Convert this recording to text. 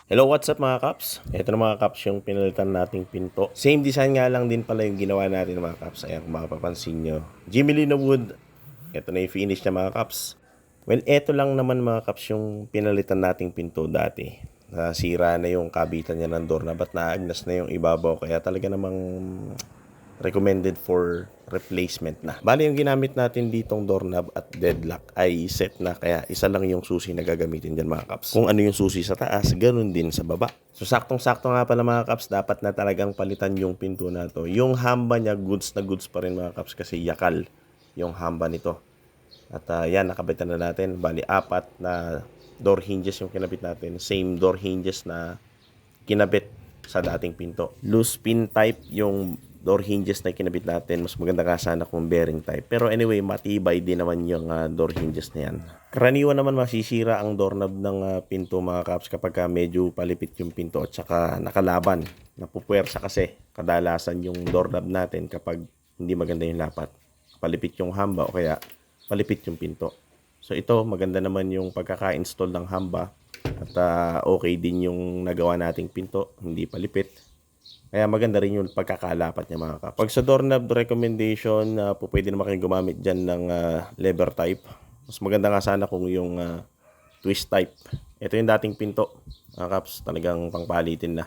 Hello, what's up mga Kaps? Ito na mga Kaps yung pinalitan nating pinto. Same design nga lang din pala yung ginawa natin mga Kaps. Ayan, kung mapapansin nyo. Jimmy Lino Wood. Ito na yung finish na mga Kaps. Well, ito lang naman mga Kaps yung pinalitan nating pinto dati. Nasira na yung kabitan niya ng doorknob at naagnas na yung ibabaw. Kaya talaga namang recommended for replacement na. Bali yung ginamit natin ditong doorknob at deadlock ay set na, kaya isa lang yung susi na gagamitin dyan mga Kaps. Kung ano yung susi sa taas, ganun din sa baba. So saktong-sakto nga pala mga Kaps, dapat na talagang palitan yung pinto na to. Yung hamba niya goods na goods pa rin mga Kaps kasi yakal yung hamba nito. At yan, nakabitan na natin. Bali, 4 na door hinges yung kinabit natin. Same door hinges na kinabit sa dating pinto. Loose pin type yung door hinges na kinabit natin. Mas maganda ka sana kung bearing type. Pero anyway, matibay din naman yung door hinges na yan. Karaniwan naman masisira ang doorknob ng pinto mga Kaps kapag medyo palipit yung pinto at saka nakalaban. Napupuwersa kasi kadalasan yung doorknob natin kapag hindi maganda yung lapat. Palipit yung hamba o kaya palipit yung pinto. So ito, maganda naman yung pagkaka-install ng hamba. At okay din yung nagawa nating pinto, hindi palipit. Kaya maganda rin yung pagkakalapat niya mga Kaps. Pag sa doorknob recommendation, pwede naman kayong gumamit dyan ng lever type. Mas maganda nga sana kung yung twist type. Ito yung dating pinto mga Kaps, talagang pangpalitin na.